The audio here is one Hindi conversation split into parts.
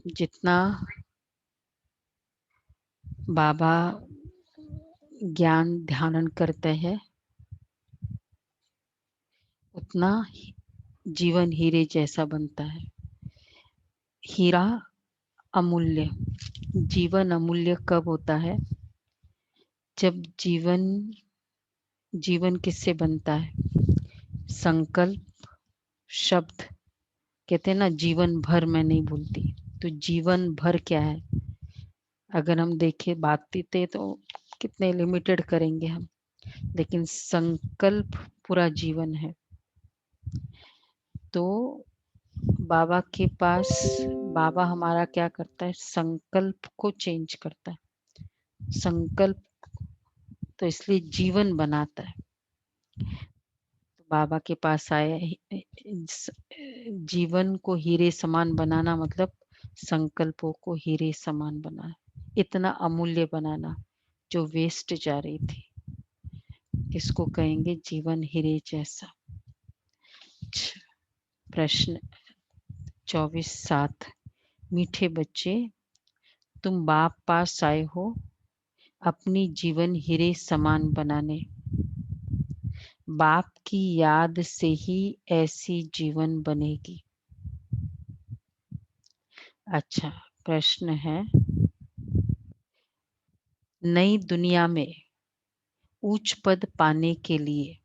जितना बाबा ज्ञान ध्यान करते हैं उतना जीवन हीरे जैसा बनता है। हीरा अमूल्य, जीवन अमूल्य कब होता है? जब जीवन किससे बनता है? संकल्प, शब्द। कहते हैं ना जीवन भर मैं नहीं भूलती, तो जीवन भर क्या है? अगर हम देखें बातचीतें तो कितने लिमिटेड करेंगे हम, लेकिन संकल्प पूरा जीवन है। तो बाबा के पास बाबा हमारा क्या करता है? संकल्प को चेंज करता है। संकल्प तो इसलिए जीवन बनाता है। तो बाबा के पास आए, जीवन को हीरे समान बनाना मतलब संकल्पों को हीरे समान बनाना, इतना अमूल्य बनाना जो वेस्ट जा रही थी, इसको कहेंगे जीवन हीरे जैसा। प्रश्न 24/7। मीठे बच्चे, तुम बाप पास आए हो अपनी जीवन हीरे समान बनाने। बाप की याद से ही ऐसी जीवन बनेगी। अच्छा, प्रश्न है, नई दुनिया में उच्च पद पाने के लिए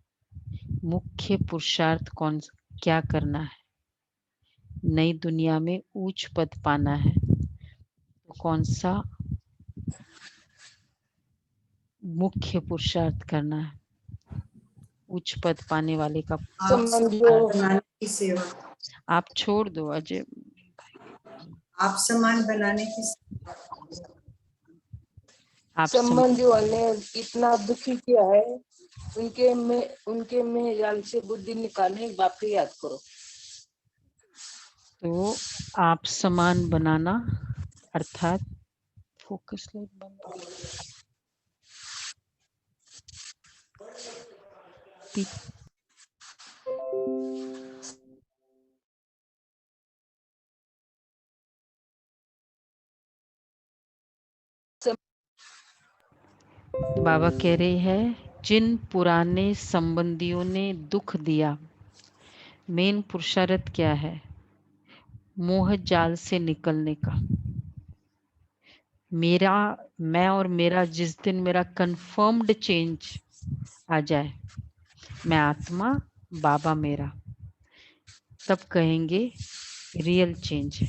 मुख्य पुरुषार्थ क्या करना है? नई दुनिया में उच्च पद पाना है तो कौन सा मुख्य पुरुषार्थ करना है? उच्च पद पाने वाले का बनाने की सेवा। आप छोड़ दो अजय। आप समान बनाने की आप संबंधियों ने इतना दुखी किया है, उनके में जाल से बुद्धि निकालने बाप की याद करो। तो आप समान बनाना अर्थात फोकस लाइट बंद कर। बाबा कह रहे हैं जिन पुराने संबंधियों ने दुख दिया, मेन पुरुषार्थ क्या है? मोह जाल से निकलने का। मैं और मेरा जिस दिन मेरा कंफर्म्ड चेंज आ जाए, मैं आत्मा, बाबा मेरा, तब कहेंगे रियल चेंज है।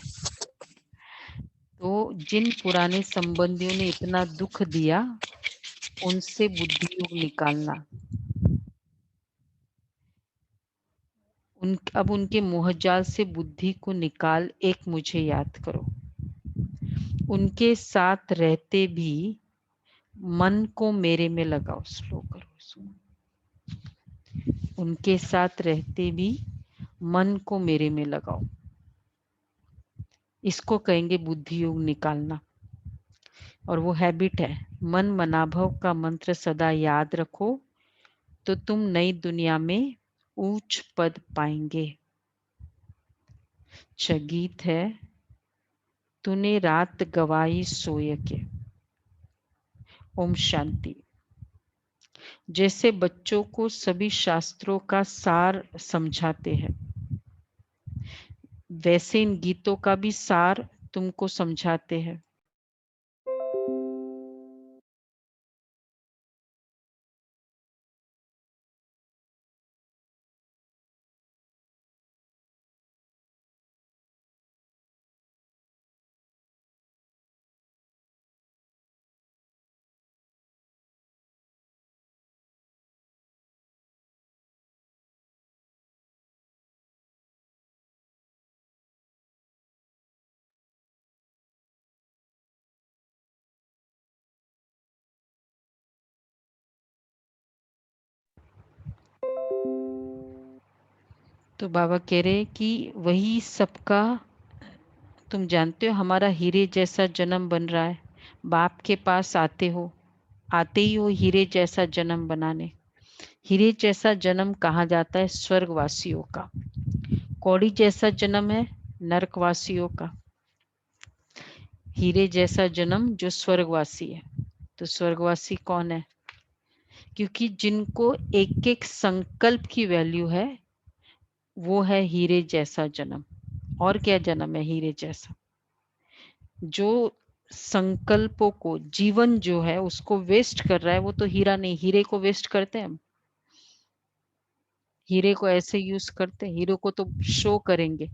तो जिन पुराने संबंधियों ने इतना दुख दिया, उनसे बुद्धि योग निकालना। अब उनके मोहजाल से बुद्धि को निकाल एक मुझे याद करो। उनके साथ रहते भी मन को मेरे में लगाओ। स्लो करो इसको। उनके साथ रहते भी मन को मेरे में लगाओ, इसको कहेंगे बुद्धि योग निकालना। और वो हैबिट है, मन मनाभव का मंत्र सदा याद रखो तो तुम नई दुनिया में उच्च पद पाएंगे। गीत है, तूने रात गवाई सोय के। ओम शांति। जैसे बच्चों को सभी शास्त्रों का सार समझाते हैं, वैसे इन गीतों का भी सार तुमको समझाते हैं। तो बाबा कह रहे कि वही सबका, तुम जानते हो हमारा हीरे जैसा जन्म बन रहा है। बाप के पास आते ही हो हीरे जैसा जन्म बनाने। हीरे जैसा जन्म कहा जाता है स्वर्गवासियों का, कौड़ी जैसा जन्म है नरकवासियों का। हीरे जैसा जन्म जो स्वर्गवासी है। तो स्वर्गवासी कौन है? क्योंकि जिनको एक एक संकल्प की वैल्यू है, वो है हीरे जैसा जन्म। और क्या जन्म है हीरे जैसा? जो संकल्पों को, जीवन जो है उसको वेस्ट कर रहा है, वो तो हीरा नहीं। हीरे को वेस्ट करते हैं हम? हीरे को ऐसे यूज करते हैं? हीरे को तो शो करेंगे।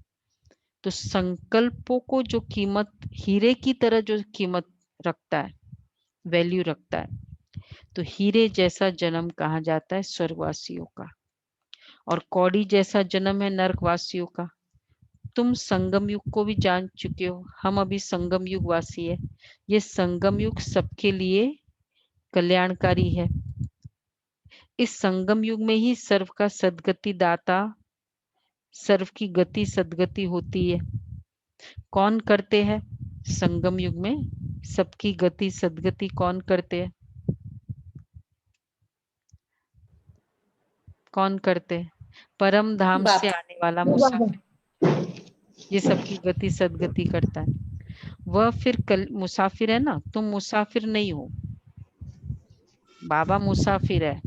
तो संकल्पों को जो कीमत, हीरे की तरह जो कीमत रखता है, वैल्यू रखता है, तो हीरे जैसा जन्म कहा जाता है स्वर्गवासियों का। और कौड़ी जैसा जन्म है नरकवासियों का। तुम संगम युग को भी जान चुके हो, हम अभी संगम युग वासी है। ये संगम युग सबके लिए कल्याणकारी है। इस संगम युग में ही सर्व का सद्गति दाता, सर्व की गति सद्गति होती है। कौन करते हैं संगम युग में सबकी गति सद्गति? कौन करते हैं? कौन करते हैं? परम धाम से आने वाला मुसाफिर, ये सबकी गति सद्गति करता है। वह फिर कल मुसाफिर है ना, तुम मुसाफिर नहीं हो। बाबा मुसाफिर है।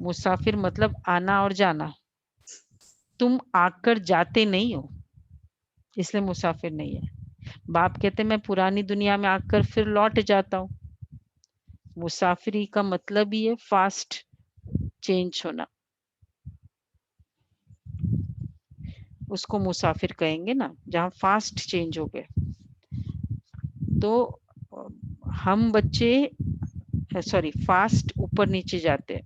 मुसाफिर मतलब आना और जाना। तुम आकर जाते नहीं हो, इसलिए मुसाफिर नहीं है। बाप कहते मैं पुरानी दुनिया में आकर फिर लौट जाता हूँ। मुसाफिरी का मतलब ही है फास्ट चेंज होना, उसको मुसाफिर कहेंगे ना, जहाँ फास्ट चेंज हो गए। तो हम बच्चे, सॉरी, फास्ट ऊपर नीचे जाते हैं।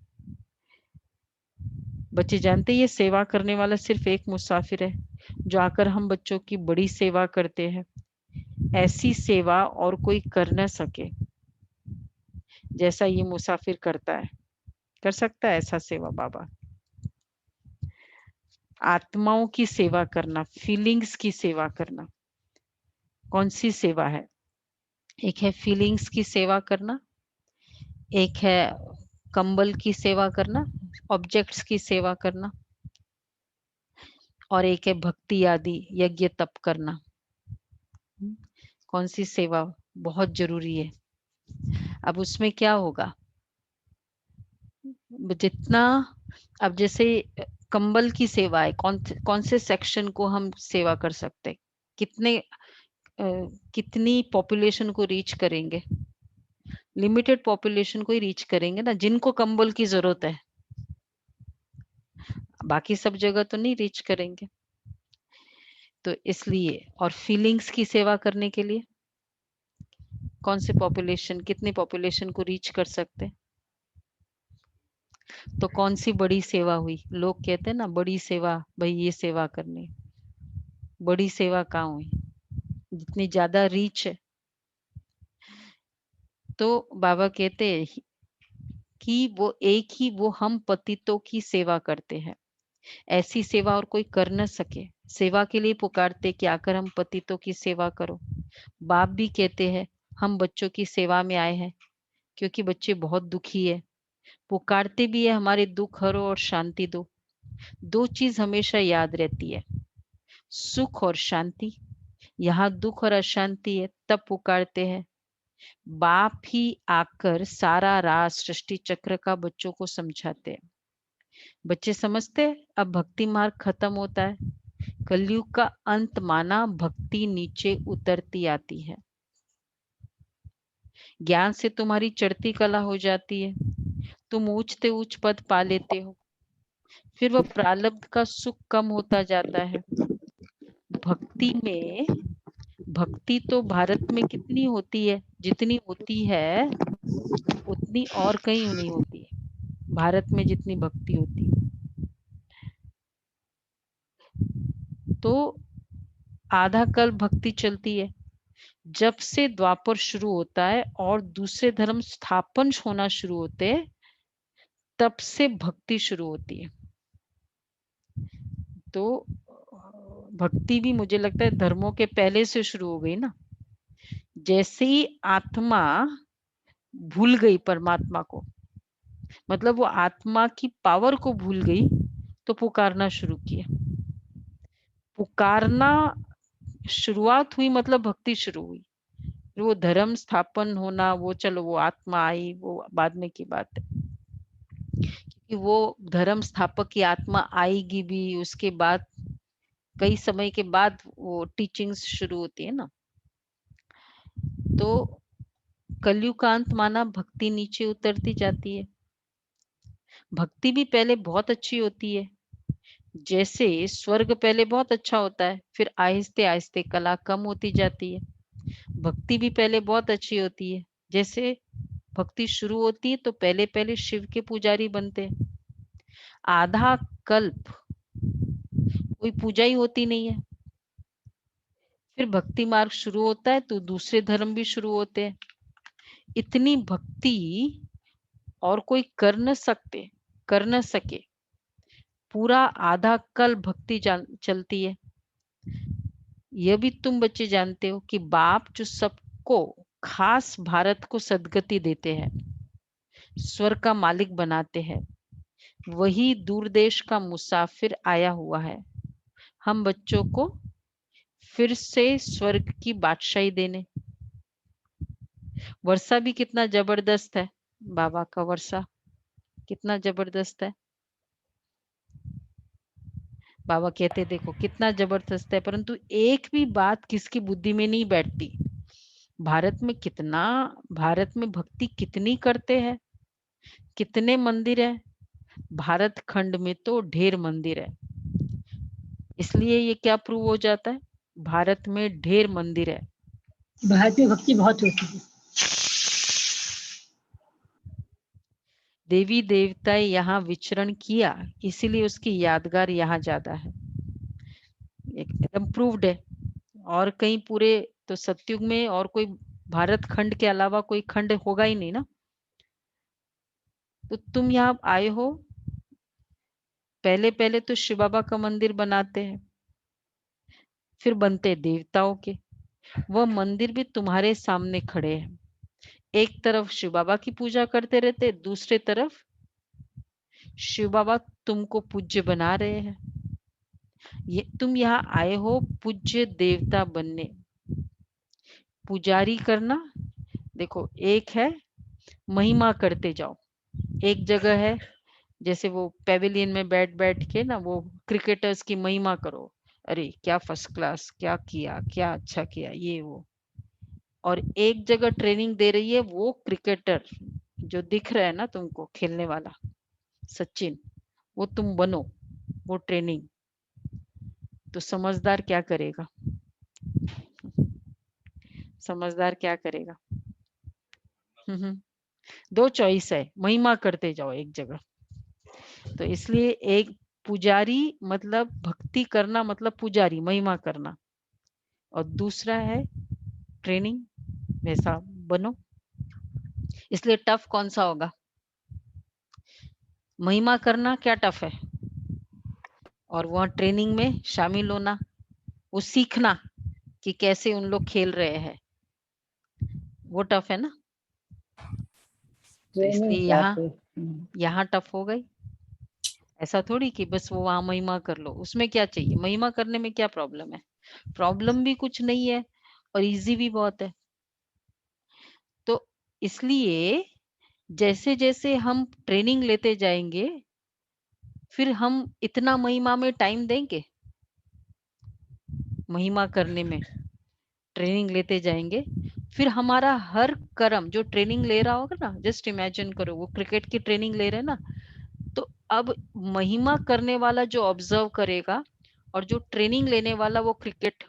बच्चे जानते हैं ये सेवा करने वाला सिर्फ एक मुसाफिर है, जो आकर हम बच्चों की बड़ी सेवा करते हैं। ऐसी सेवा और कोई कर न सके जैसा ये मुसाफिर करता है। कर सकता है ऐसा सेवा बाबा? आत्माओं की सेवा करना, फीलिंग्स की सेवा करना। कौन सी सेवा है? एक है फीलिंग्स की सेवा करना, एक है कंबल की सेवा करना, ऑब्जेक्ट्स की सेवा करना, और एक है भक्ति आदि यज्ञ तप करना। कौन सी सेवा बहुत जरूरी है? अब उसमें क्या होगा, जितना, अब जैसे कंबल की सेवा है, कौन से सेक्शन को हम सेवा कर सकते हैं? कितने कितनी पॉपुलेशन को रीच करेंगे? लिमिटेड पॉपुलेशन को ही रीच करेंगे ना, जिनको कंबल की जरूरत है। बाकी सब जगह तो नहीं रीच करेंगे। तो इसलिए, और फीलिंग्स की सेवा करने के लिए कौन से पॉपुलेशन, कितनी पॉपुलेशन को रीच कर सकते हैं? तो कौन सी बड़ी सेवा हुई? लोग कहते हैं ना बड़ी सेवा, भाई ये सेवा करनी। बड़ी सेवा कहाँ हुई? जितनी ज्यादा रीच है। तो बाबा कहते हैं कि वो एक ही, वो हम पतितों की सेवा करते हैं। ऐसी सेवा और कोई कर न सके। सेवा के लिए पुकारते कि आकर हम पतितों की सेवा करो। बाप भी कहते हैं हम बच्चों की सेवा में आए हैं, क्योंकि बच्चे बहुत दुखी है। पुकारते भी है हमारे दुख हरो और शांति दो। दो चीज हमेशा याद रहती है, सुख और शांति। यहाँ दुख और अशांति है, तब पुकारते हैं। बाप ही आकर सारा राज सृष्टि चक्र का बच्चों को समझाते हैं। बच्चे समझते हैं अब भक्ति मार्ग खत्म होता है, कलयुग का अंत माना, भक्ति नीचे उतरती आती है। ज्ञान से तुम्हारी चढ़ती कला हो जाती है, तुम ऊंचते ऊंच पद पा लेते हो। फिर वह प्रारब्ध का सुख कम होता जाता है। भक्ति में, भक्ति तो भारत में कितनी होती है? जितनी होती है उतनी और कहीं नहीं होती है, भारत में जितनी भक्ति होती है। तो आधा कल भक्ति चलती है। जब से द्वापर शुरू होता है और दूसरे धर्म स्थापन होना शुरू होते हैं, तब से भक्ति शुरू होती है। तो भक्ति भी मुझे लगता है धर्मों के पहले से शुरू हो गई ना। जैसे ही आत्मा भूल गई परमात्मा को, मतलब वो आत्मा की पावर को भूल गई, तो पुकारना शुरू किया। पुकारना शुरुआत हुई मतलब भक्ति शुरू हुई। वो धर्म स्थापन होना, वो चलो वो आत्मा आई, वो बाद में की बात है, क्योंकि वो धर्म स्थापक की आत्मा आएगी भी उसके बाद, कई समय के बाद वो टीचिंग्स शुरू होती है ना। तो कलयुग का अंत माना भक्ति नीचे उतरती जाती है। भक्ति भी पहले बहुत अच्छी होती है, जैसे स्वर्ग पहले बहुत अच्छा होता है, फिर आहिस्ते आहिस्ते कला कम होती जाती है। भक्ति भी पहले बहुत अच्छी होती है, जैसे भक्ति शुरू होती है तो पहले पहले शिव के पुजारी बनते हैं, आधा कल्प कोई पूजा ही होती नहीं है। फिर भक्ति मार्ग शुरू होता है तो दूसरे धर्म भी शुरू होते हैं। इतनी भक्ति और कोई कर न सके, पूरा आधा कल भक्ति चलती है। यह भी तुम बच्चे जानते हो कि बाप जो सबको, खास भारत को सद्गति देते हैं, स्वर्ग का मालिक बनाते हैं, वही दूर देश का मुसाफिर आया हुआ है हम बच्चों को फिर से स्वर्ग की बादशाही देने। वर्षा भी कितना जबरदस्त है, बाबा का वर्षा कितना जबरदस्त है। बाबा कहते देखो कितना जबरदस्त है, परंतु एक भी बात किसकी बुद्धि में नहीं बैठती। भारत में भक्ति कितनी करते हैं, कितने मंदिर है, भारत खंड में तो ढेर मंदिर है। इसलिए ये क्या प्रूव हो जाता है, भारत में ढेर मंदिर है, भारत में भक्ति बहुत होती है। देवी देवता यहाँ विचरण किया, इसीलिए उसकी यादगार यहाँ ज्यादा है, एकदम प्रूव्ड है। और कहीं पूरे तो सतयुग में और कोई भारत खंड के अलावा कोई खंड होगा ही नहीं ना। तो तुम यहाँ आए हो, पहले पहले तो शिव बाबा का मंदिर बनाते हैं, फिर बनते देवताओं के। वह मंदिर भी तुम्हारे सामने खड़े हैं, एक तरफ शिव बाबा की पूजा करते रहते, दूसरे तरफ शिव बाबा तुमको पूज्य बना रहे हैं। ये तुम यहाँ आए हो पूज्य देवता बनने, पुजारी करना। देखो एक है महिमा करते जाओ, एक जगह है जैसे वो पेविलियन में बैठ बैठ के ना वो क्रिकेटर्स की महिमा करो, अरे क्या फर्स्ट क्लास, क्या किया, क्या अच्छा किया, ये वो। और एक जगह ट्रेनिंग दे रही है वो क्रिकेटर जो दिख रहा है ना तुमको खेलने वाला सचिन, वो तुम बनो, वो ट्रेनिंग। तो समझदार क्या करेगा, समझदार क्या करेगा? दो चॉइस है, महिमा करते जाओ एक जगह। तो इसलिए एक पुजारी मतलब भक्ति करना, मतलब पुजारी महिमा करना, और दूसरा है ट्रेनिंग, वैसा बनो। इसलिए टफ कौन सा होगा? महिमा करना क्या टफ है, और वह ट्रेनिंग में शामिल होना, वो सीखना कि कैसे उन लोग खेल रहे हैं, वो टफ है ना। तो इसलिए यहाँ टफ हो गई। ऐसा थोड़ी कि बस वो वहां महिमा कर लो, उसमें क्या चाहिए, महिमा करने में क्या प्रॉब्लम है? प्रॉब्लम भी कुछ नहीं है और इजी भी बहुत है। तो इसलिए जैसे जैसे हम ट्रेनिंग लेते जाएंगे, फिर हम इतना महिमा में टाइम देंगे, महिमा करने में ट्रेनिंग लेते जाएंगे, फिर हमारा हर कर्म जो ट्रेनिंग ले रहा होगा ना, जस्ट इमेजिन करो वो क्रिकेट की ट्रेनिंग ले रहे हैं ना, तो अब महिमा करने वाला जो ऑब्जर्व करेगा और जो ट्रेनिंग लेने वाला वो क्रिकेट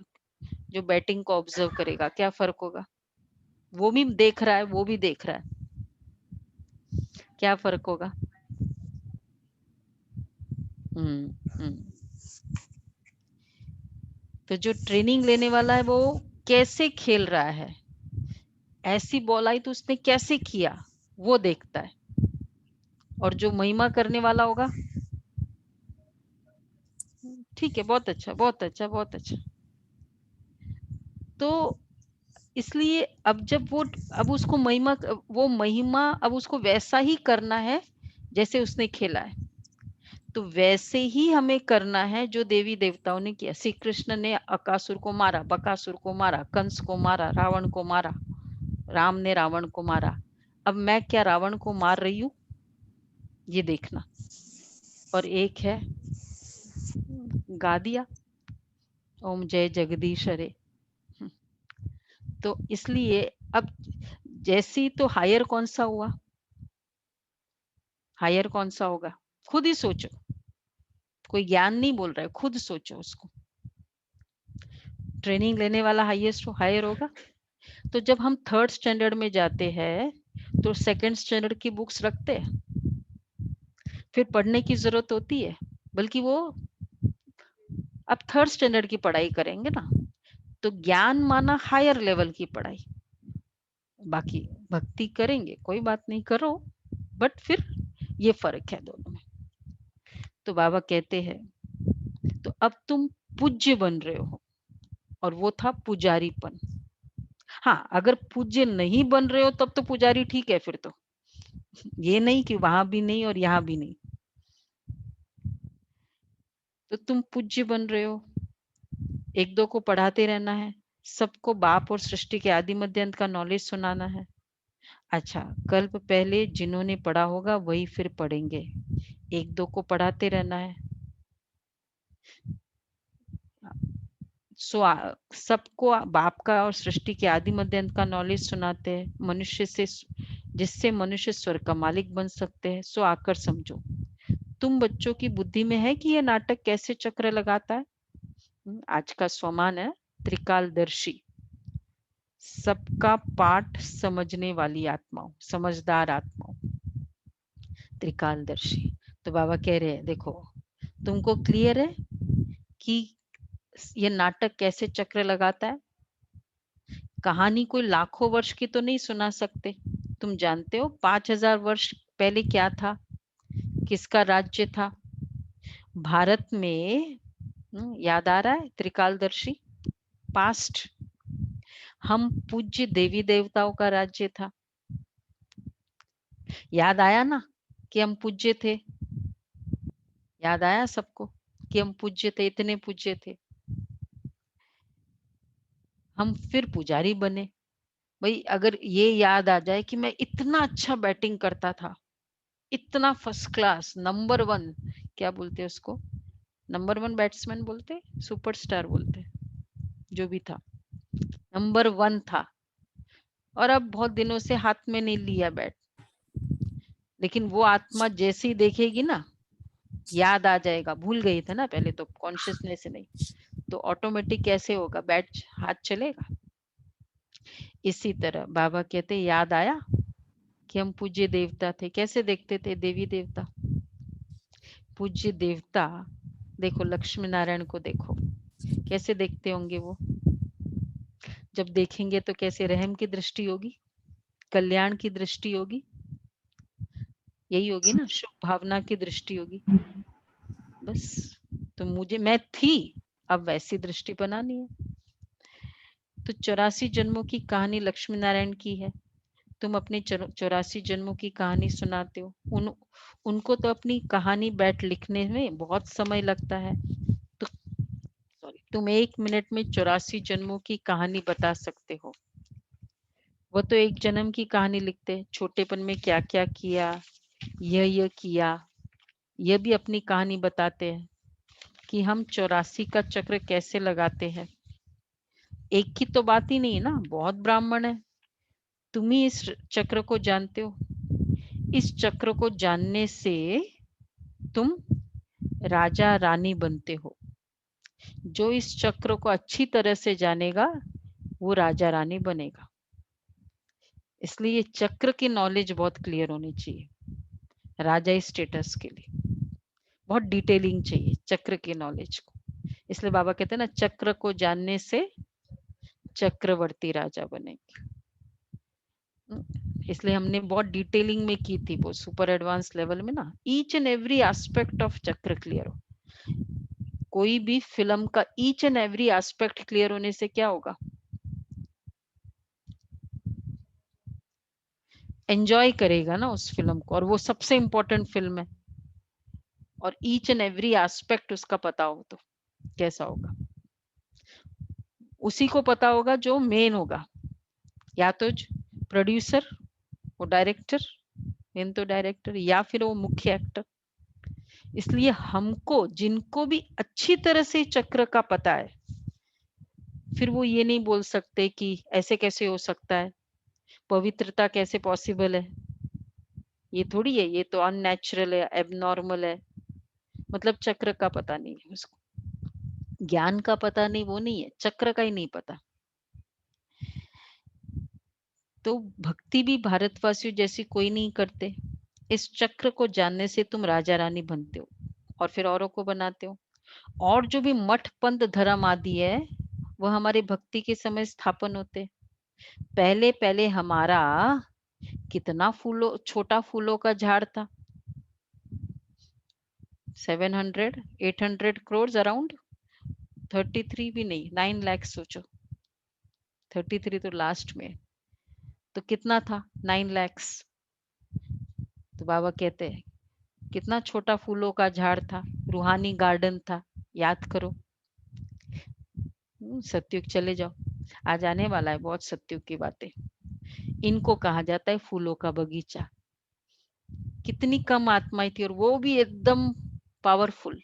जो बैटिंग को ऑब्जर्व करेगा, क्या फर्क होगा? वो भी देख रहा है, वो भी देख रहा है, क्या फर्क होगा? तो जो ट्रेनिंग लेने वाला है वो कैसे खेल रहा है, ऐसी बॉल आई तो उसने कैसे किया, वो देखता है। और जो महिमा करने वाला होगा, ठीक है, बहुत अच्छा, बहुत अच्छा, बहुत अच्छा। तो इसलिए अब जब वो, अब उसको महिमा, वो महिमा अब उसको वैसा ही करना है जैसे उसने खेला है, तो वैसे ही हमें करना है जो देवी देवताओं ने किया। श्री कृष्ण ने अकासुर को मारा, बकासुर को मारा, कंस को मारा, रावण को मारा, राम ने रावण को मारा, अब मैं क्या रावण को मार रही हूँ, ये देखना। और एक है गा दिया ओम जय जगदीश हरे। तो इसलिए अब जैसी तो हायर कौन सा हुआ, हायर कौन सा होगा, खुद ही सोचो, कोई ज्ञान नहीं बोल रहा है, खुद सोचो उसको। ट्रेनिंग लेने वाला हाईएस्ट हायर होगा। तो जब हम थर्ड स्टैंडर्ड में जाते हैं तो सेकंड स्टैंडर्ड की बुक्स रखते हैं, फिर पढ़ने की जरूरत होती है, बल्कि वो अब थर्ड स्टैंडर्ड की पढ़ाई करेंगे ना, तो ज्ञान माना हायर लेवल की पढ़ाई, बाकी भक्ति करेंगे कोई बात नहीं करो, बट फिर ये फर्क है दोनों में। तो बाबा कहते हैं तो अब तुम पूज्य बन रहे हो, और वो था पुजारीपन। हाँ, अगर पूज्य नहीं बन रहे हो तब तो पुजारी ठीक है, फिर तो ये नहीं कि वहां भी नहीं और यहाँ भी नहीं। तो तुम पूज्य बन रहे हो, एक दो को पढ़ाते रहना है, सबको बाप और सृष्टि के आदि मध्य अंत का नॉलेज सुनाना है। अच्छा, कल्प पहले जिन्होंने पढ़ा होगा वही फिर पढ़ेंगे, एक दो को पढ़ाते रहना है। सबको बाप का और सृष्टि के आदि मध्य अंत का नॉलेज सुनाते हैं, मनुष्य से, जिससे मनुष्य स्वर्ग का मालिक बन सकते हैं। सो आकर समझो। तुम बच्चों की बुद्धि में है कि यह नाटक कैसे चक्र लगाता है। आज का स्वमान है त्रिकालदर्शी, सबका पाठ समझने वाली आत्माओं, समझदार आत्माओं, त्रिकालदर्शी। तो बाबा कह रहे हैं देखो, तुमको क्लियर है कि ये नाटक कैसे चक्र लगाता है। कहानी कोई लाखों वर्ष की तो नहीं सुना सकते। तुम जानते हो 5000 वर्ष पहले क्या था, किसका राज्य था भारत में। याद आ रहा है त्रिकालदर्शी, पास्ट। हम पूज्य देवी देवताओं का राज्य था। याद आया ना कि हम पूज्य थे, याद आया सबको कि हम पूज्य थे, इतने पूज्य थे। हम फिर पुजारी बने। भाई अगर ये याद आ जाए कि मैं इतना अच्छा बैटिंग करता था, इतना फर्स्ट क्लास नंबर वन, क्या बोलते हैं उसको, नंबर वन बैट्समैन बोलते, सुपरस्टार बोलते, जो भी था, नंबर वन था, और अब बहुत दिनों से हाथ में नहीं लिया बैट। लेकिन वो आत्मा जैसे ही देखेगी ना, याद आ जाएगा, भूल गई था ना पहले तो, कॉन्शियसनेस नहीं, तो ऑटोमेटिक कैसे होगा, बैट हाथ चलेगा। इसी तरह बाबा कहते याद आया कि हम पूज्य देवता थे, कैसे देखते थे देवी देवता, पूज्य देवता। देखो लक्ष्मी नारायण को देखो, कैसे देखते होंगे वो, जब देखेंगे तो कैसे रहम की दृष्टि होगी, कल्याण की दृष्टि होगी, यही होगी ना, शुभ भावना की दृष्टि होगी। बस, तो मुझे, मैं थी, अब वैसी दृष्टि बनानी है। तो 84 जन्मों की कहानी लक्ष्मी नारायण की है। तुम अपने 84 जन्मों की कहानी सुनाते हो, उनको तो अपनी कहानी बैठ लिखने में बहुत समय लगता है। तो सॉरी, तुम 1 मिनट में 84 जन्मों की कहानी बता सकते हो। वो तो एक जन्म की कहानी लिखते, छोटेपन में क्या क्या किया, यह किया, यह भी अपनी कहानी बताते हैं कि हम 84 का चक्र कैसे लगाते हैं। एक की तो बात ही नहीं है ना, बहुत ब्राह्मण है। तुम ही इस चक्र को जानते हो। इस चक्र को जानने से तुम राजा रानी बनते हो। जो इस चक्र को अच्छी तरह से जानेगा वो राजा रानी बनेगा। इसलिए चक्र की नॉलेज बहुत क्लियर होनी चाहिए, राजा स्टेटस के लिए बहुत डिटेलिंग चाहिए चक्र की नॉलेज को। इसलिए बाबा कहते हैं ना, चक्र को जानने से चक्रवर्ती राजा बनेंगे। इसलिए हमने बहुत डिटेलिंग में की थी, वो सुपर एडवांस लेवल में ना, each and every aspect of चक्र क्लियर हो। कोई भी फिल्म का each and every aspect clear होने से क्या होगा, एंजॉय करेगा ना उस फिल्म को, और वो सबसे इंपॉर्टेंट फिल्म है, और ईच एंड एवरी एस्पेक्ट उसका पता हो तो कैसा होगा। उसी को पता होगा जो मेन होगा, या तो प्रोड्यूसर, वो डायरेक्टर, मेन तो डायरेक्टर, या फिर वो मुख्य एक्टर। इसलिए हमको, जिनको भी अच्छी तरह से चक्र का पता है, फिर वो ये नहीं बोल सकते कि ऐसे कैसे हो सकता है, पवित्रता कैसे पॉसिबल है, ये थोड़ी है, ये तो अननेचुरल है, एबनॉर्मल है। मतलब चक्र का पता नहीं है उसको, ज्ञान का पता नहीं, वो नहीं है, चक्र का ही नहीं पता। तो भक्ति भी भारतवासियों जैसी कोई नहीं करते। इस चक्र को जानने से तुम राजा रानी बनते हो और फिर औरों को बनाते हो। और जो भी मठ पंथ धर्म आदि है, वह हमारे भक्ति के समय स्थापन होते। पहले पहले हमारा कितना फूलों, छोटा फूलों का झाड़ था, 700 800 crores अराउंड, 33 भी नहीं, 9 लाख सोचो, 33 तो लास्ट में, तो कितना था, 9 lakhs। तो बाबा कहते हैं कितना छोटा फूलों का झाड़ था, रूहानी गार्डन था, याद करो। सत्युग चले जाओ, आज आने वाला है बहुत सत्युग की बातें। इनको कहा जाता है फूलों का बगीचा। कितनी कम आत्माएं थी, और वो भी एकदम पावरफुल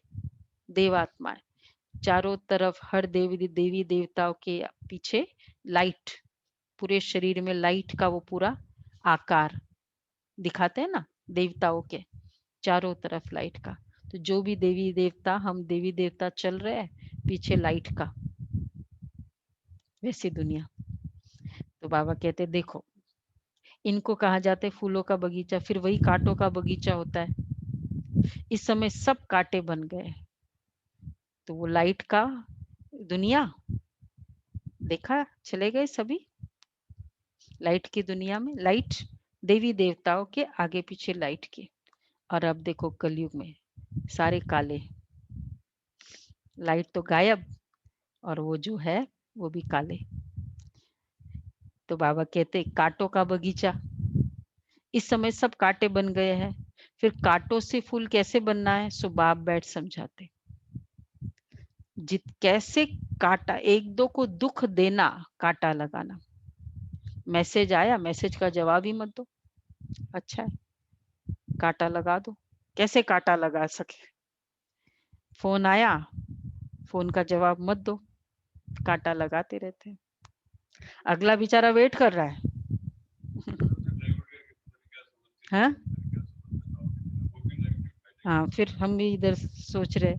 देवात्मा है। चारों तरफ हर देवी देवताओं के पीछे लाइट, पूरे शरीर में लाइट का वो पूरा आकार दिखाते हैं ना, देवताओं के चारों तरफ लाइट का। तो जो भी देवी देवता, हम देवी देवता चल रहे हैं, पीछे लाइट का, वैसी दुनिया। तो बाबा कहते देखो, इनको कहा जाता है फूलों का बगीचा, फिर वही कांटों का बगीचा होता है। इस समय सब कांटे बन गए, तो वो लाइट का दुनिया देखा, चले गए सभी लाइट की दुनिया में। लाइट देवी देवताओं के आगे पीछे लाइट की। और अब देखो कलयुग में सारे काले, लाइट तो गायब और वो जो है वो भी काले। तो बाबा कहते कांटों का बगीचा, इस समय सब कांटे बन गए हैं। फिर कांटों से फूल कैसे बनना है, सो बाप बैठ समझाते। कैसे कांटा, एक दो को दुख देना, कांटा लगाना। मैसेज आया, मैसेज का जवाब ही मत दो, अच्छा है कांटा लगा दो। कैसे कांटा लगा सके, फोन आया, फोन का जवाब मत दो, कांटा लगाते रहते। अगला बेचारा वेट कर रहा है हाँ हाँ, फिर हम भी इधर सोच रहे।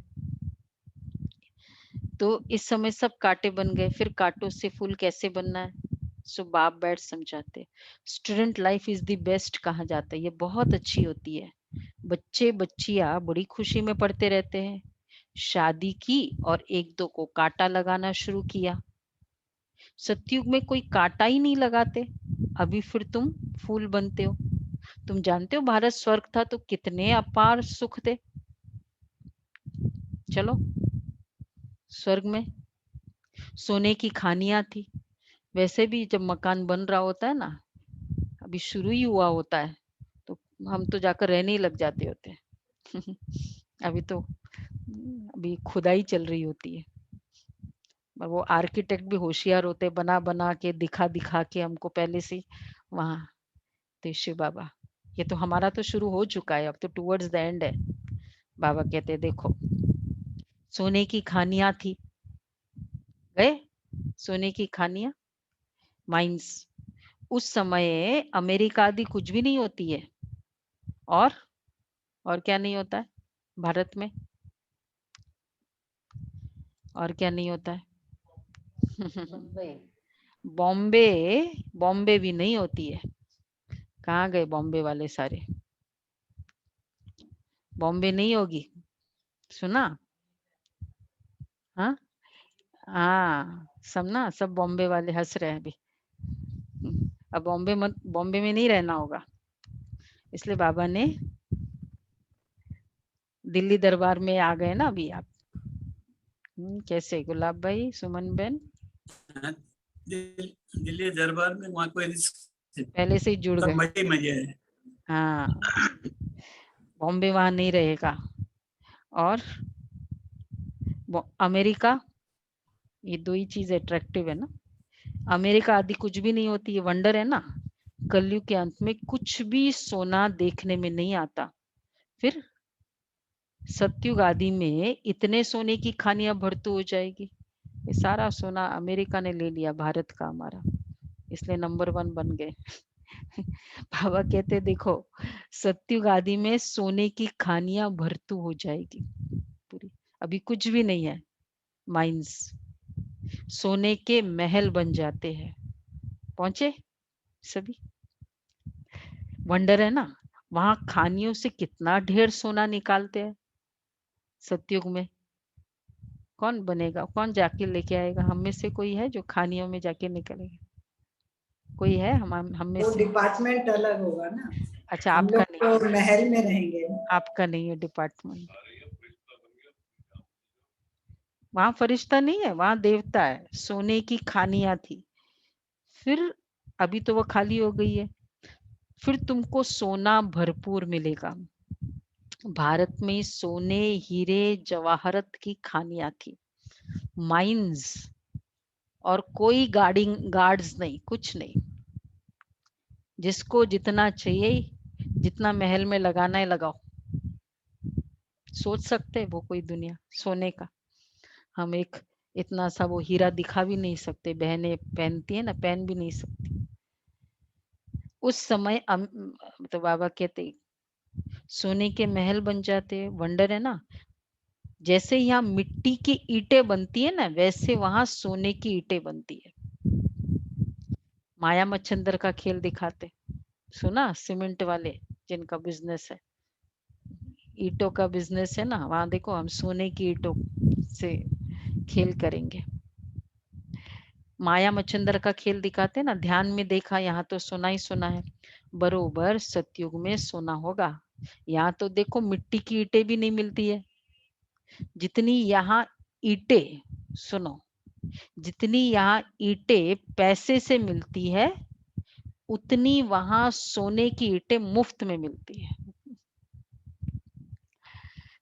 तो इस समय सब कांटे बन गए, फिर कांटों से फूल कैसे बनना है, सो बाप बैठ समझाते। Student life is the best कहा जाता है, ये बहुत अच्छी होती है। बच्चे बच्चियां बड़ी खुशी में पढ़ते रहते हैं। शादी की और एक दो को कांटा लगाना शुरू किया। सतयुग में कोई कांटा ही नहीं लगाते, अभी फिर तुम फूल बनते हो। तुम जानते हो भारत स्वर्ग था तो कितने अपार सुख थे। चलो, स्वर्ग में सोने की खानियां थी। वैसे भी जब मकान बन रहा होता है ना, अभी शुरू ही हुआ होता है, तो हम तो जाकर रहने ही लग जाते होते हैं अभी तो अभी खुदाई चल रही होती है। और वो आर्किटेक्ट भी होशियार होते हैं, बना बना के दिखा दिखा के हमको पहले से वहां। तो शिव बाबा, ये तो हमारा तो शुरू हो चुका है, अब तो टुवर्ड्स द एंड है। बाबा कहते देखो, सोने की खानियां थी, गए सोने की खानियां, माइंस। उस समय अमेरिका आदि कुछ भी नहीं होती है। और क्या नहीं होता है भारत में, और क्या नहीं होता है बॉम्बे, बॉम्बे भी नहीं होती है। कहाँ गए बॉम्बे वाले सारे, बॉम्बे नहीं होगी, सुना? हाँ हाँ, सब ना, सब बॉम्बे वाले हंस रहे हैं अभी। अब बॉम्बे मत, बॉम्बे में नहीं रहना होगा, इसलिए बाबा ने दिल्ली दरबार में आ गए ना अभी आप। कैसे गुलाब भाई, सुमन बेन? दिल्ली दरबार में वहाँ कोई पहले से ही जुड़ गए। मजे मजे है। हाँ, बॉम्बे वहां नहीं रहेगा। और अमेरिका, ये दो ही चीज अट्रैक्टिव है ना। अमेरिका आदि कुछ भी नहीं होती है, वंडर है ना। कलयुग के अंत में कुछ भी सोना देखने में नहीं आता। फिर सतयुग आदि में इतने सोने की खानियां भरतू हो जाएगी। ये सारा सोना अमेरिका ने ले लिया भारत का हमारा, इसलिए नंबर 1 बन गए। बाबा कहते देखो सतयुग आदि में सोने की खानियां भरतू हो जाएगी पूरी। अभी कुछ भी नहीं है, माइंस सोने के महल बन जाते हैं। पहुंचे सभी? वंडर है ना, वहां खानियों से कितना ढेर सोना निकालते हैं। सतयुग में कौन बनेगा, कौन जाके लेके आएगा? हम में से कोई है जो खानियों में जाके निकलेगा? कोई है? हम में वो से? डिपार्टमेंट अलग होगा ना, अच्छा हम आपका लोग नहीं, तो महल में रहेंगे ना। आपका नहीं है डिपार्टमेंट। वहां फरिश्ता नहीं है, वहां देवता है। सोने की खानियां थी, फिर अभी तो वो खाली हो गई है। फिर तुमको सोना भरपूर मिलेगा। भारत में सोने हीरे जवाहरत की खानियां थी, माइंस, और कोई गार्ड्स नहीं, कुछ नहीं। जिसको जितना चाहिए, जितना महल में लगाना है लगाओ। सोच सकते हैं वो कोई दुनिया सोने का? हम एक इतना सा वो हीरा दिखा भी नहीं सकते, बहनें पहनती है ना, पहन भी नहीं सकती। उस समय तो बाबा कहते सोने के महल बन जाते। वंडर है ना, जैसे यहाँ मिट्टी की ईंटें बनती है ना, वैसे वहां सोने की ईंटें बनती है। माया मच्छंदर का खेल दिखाते, सुना? सीमेंट वाले जिनका बिजनेस है, ईंटों का बिजनेस है ना, वहां देखो हम सोने की ईंटों से खेल करेंगे। माया मच्छंदर का खेल दिखाते ना, ध्यान में देखा, यहाँ तो सोना ही सोना है। बरोबर सतयुग में सोना होगा। यहाँ तो देखो मिट्टी की ईंटें भी नहीं मिलती है। जितनी यहाँ ईंटें, सुनो, जितनी यहाँ ईंटें पैसे से मिलती है, उतनी वहां सोने की ईंटें मुफ्त में मिलती है।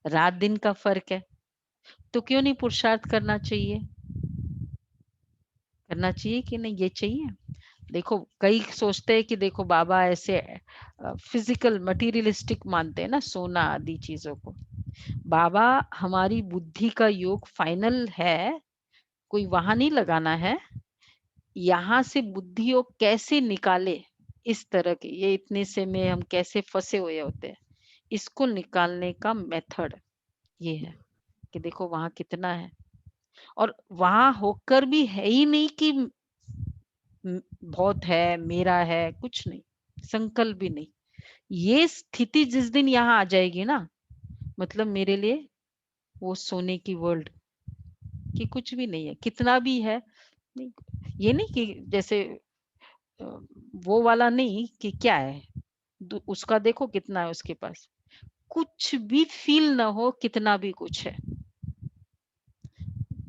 रात दिन का फर्क है। तो क्यों नहीं पुरुषार्थ करना चाहिए? करना चाहिए कि नहीं? ये चाहिए। देखो कई सोचते हैं कि देखो बाबा ऐसे फिजिकल मटेरियलिस्टिक मानते हैं ना सोना आदि चीजों को। बाबा हमारी बुद्धि का योग फाइनल है, कोई वहां नहीं लगाना है। यहाँ से बुद्धि योग कैसे निकाले, इस तरह के ये इतने से में हम कैसे फंसे हुए होते हैं, इसको निकालने का मेथड ये है कि देखो वहां कितना है। और वहां होकर भी है ही नहीं कि बहुत है, मेरा है, कुछ नहीं, संकल्प भी नहीं। ये स्थिति जिस दिन यहाँ आ जाएगी ना, मतलब मेरे लिए वो सोने की वर्ल्ड कि कुछ भी नहीं है, कितना भी है नहीं। ये नहीं कि जैसे वो वाला नहीं कि क्या है, उसका देखो कितना है उसके पास, कुछ भी फील ना हो, कितना भी कुछ है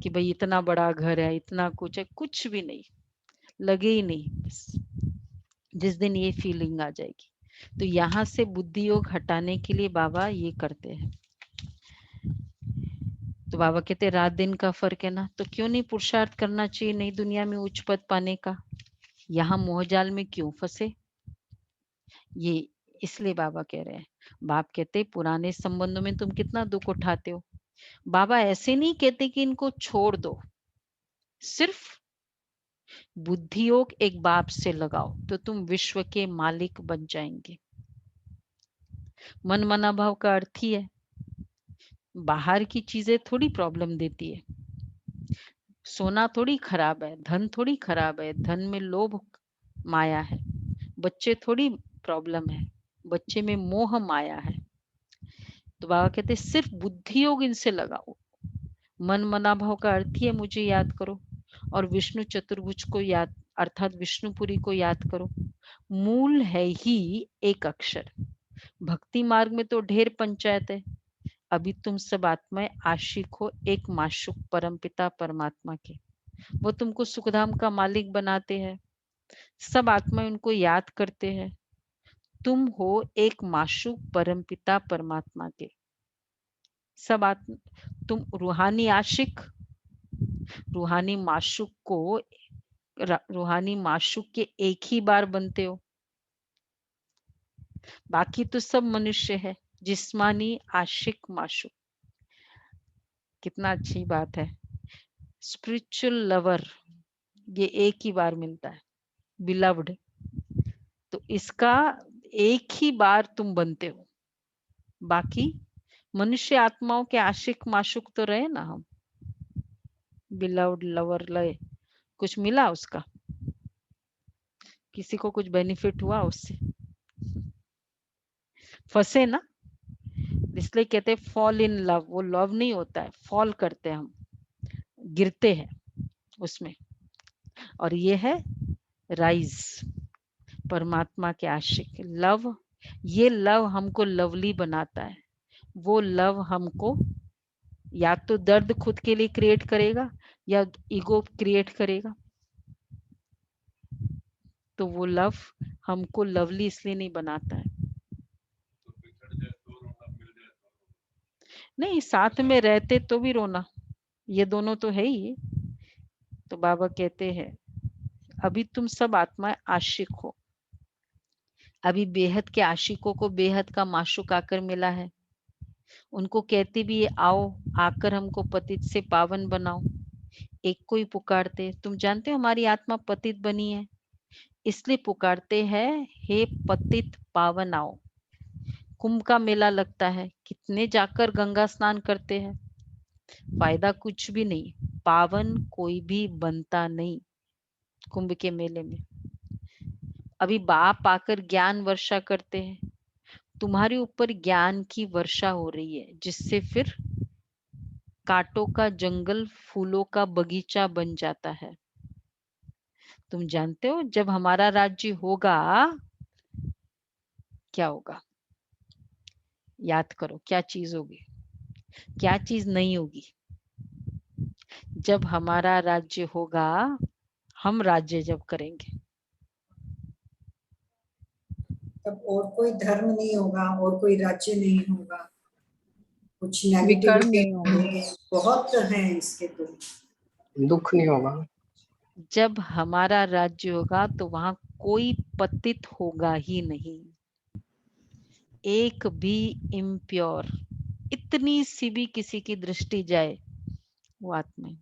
कि भाई इतना बड़ा घर है, इतना कुछ है, कुछ भी नहीं, लगे ही नहीं। बस जिस दिन ये फीलिंग आ जाएगी, तो यहाँ से बुद्धि योग हटाने के लिए बाबा ये करते हैं। तो बाबा कहते रात दिन का फर्क है ना, तो क्यों नहीं पुरुषार्थ करना चाहिए नई दुनिया में उच्च पद पाने का? यहाँ मोहजाल में क्यों फंसे? ये इसलिए बाबा कह रहे हैं। बाप कहते पुराने संबंधों में तुम कितना दुख उठाते हो। बाबा ऐसे नहीं कहते कि इनको छोड़ दो, सिर्फ बुद्धि योग एक बाप से लगाओ तो तुम विश्व के मालिक बन जाएंगे। मन मना भाव का अर्थ ही है, बाहर की चीजें थोड़ी प्रॉब्लम देती है। सोना थोड़ी खराब है, धन थोड़ी खराब है, धन में लोभ माया है। बच्चे थोड़ी प्रॉब्लम है, बच्चे में मोह माया है। तो बाबा कहते सिर्फ बुद्धि योग इनसे लगाओ। मन मना भाव का अर्थ ही है मुझे याद करो, और विष्णु चतुर्भुज को याद अर्थात विष्णुपुरी को याद करो। मूल है ही एक अक्षर। भक्ति मार्ग में तो ढेर पंचायत है। अभी तुम सब आत्माएं आशिक हो एक माशुक परमपिता परमात्मा के। वो तुमको सुखधाम का मालिक बनाते हैं, सब आत्माएं उनको याद करते हैं। तुम हो एक माशुक परमपिता परमात्मा के। सब आत्मा, तुम रूहानी आशिक, रूहानी माशुक के एक ही बार बनते हो। बाकी तो सब मनुष्य है, जिस्मानी आशिक माशूक। कितना अच्छी बात है। स्पिरिचुअल लवर, ये एक ही बार मिलता है, बिलव्ड। तो इसका एक ही बार तुम बनते हो। बाकी मनुष्य आत्माओं के आशिक माशुक तो रहे ना हम, बिलव्ड लवर लय। कुछ मिला उसका? किसी को कुछ बेनिफिट हुआ उससे? फंसे ना, इसलिए कहते हैं फॉल इन लव। वो लव नहीं होता है, फॉल करते हैं हम, गिरते हैं उसमें। और ये है राइज, परमात्मा के आशिक लव। ये लव हमको लवली बनाता है। वो लव हमको या तो दर्द खुद के लिए क्रिएट करेगा या ईगो क्रिएट करेगा। तो वो लव हमको लवली इसलिए नहीं बनाता है। नहीं, साथ में रहते तो भी रोना, ये दोनों तो है ही। तो बाबा कहते हैं अभी तुम सब आत्मा आशिक हो। अभी बेहद के आशिकों को बेहद का माशूक आकर मिला है। उनको कहते भी आओ आकर हमको पतित से पावन बनाओ। एक को ही पुकारते। तुम जानते हो हमारी आत्मा पतित बनी है, इसलिए पुकारते हैं हे पतित पावन आओ। कुंभ का मेला लगता है, कितने जाकर गंगा स्नान करते हैं, फायदा कुछ भी नहीं, पावन कोई भी बनता नहीं कुंभ के मेले में। अभी बाप आकर ज्ञान वर्षा करते हैं, तुम्हारे ऊपर ज्ञान की वर्षा हो रही है, जिससे फिर कांटों का जंगल फूलों का बगीचा बन जाता है। तुम जानते हो जब हमारा राज्य होगा क्या होगा? याद करो क्या चीज होगी, क्या चीज नहीं होगी। जब हमारा राज्य होगा, हम राज्य जब करेंगे, तब और कोई धर्म नहीं होगा और कोई राज्य नहीं होगा, कुछ विकर्म नेगेटिविटी नहीं होगा, नहीं, बहुत है इसके तो। दुख नहीं होगा। जब हमारा राज्य होगा तो वहां कोई पतित होगा ही नहीं, एक भी इम्प्योर, इतनी सी भी किसी की दृष्टि जाए वो आत्मा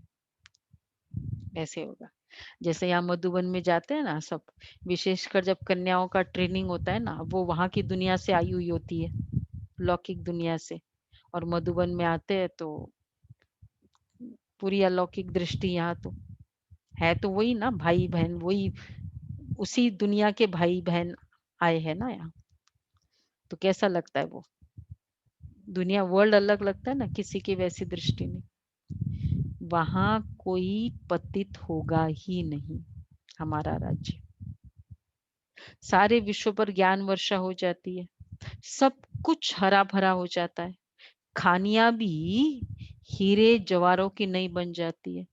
ऐसे होगा। जैसे यहाँ मधुबन में जाते हैं ना सब, विशेषकर जब कन्याओं का ट्रेनिंग होता है ना, वो वहां की दुनिया से आई हुई होती है, लौकिक दुनिया से, और मधुबन में आते हैं तो पूरी अलौकिक दृष्टि। यहाँ तो है तो वही ना, भाई बहन वही, उसी दुनिया के भाई बहन आए हैं ना यहाँ। तो कैसा लगता है वो दुनिया, वर्ल्ड अलग लगता है ना किसी की वैसी दृष्टि में। वहां कोई पतित होगा ही नहीं, हमारा राज्य। सारे विश्व पर ज्ञान वर्षा हो जाती है, सब कुछ हरा भरा हो जाता है, खानियां भी हीरे जवारों की नहीं बन जाती है।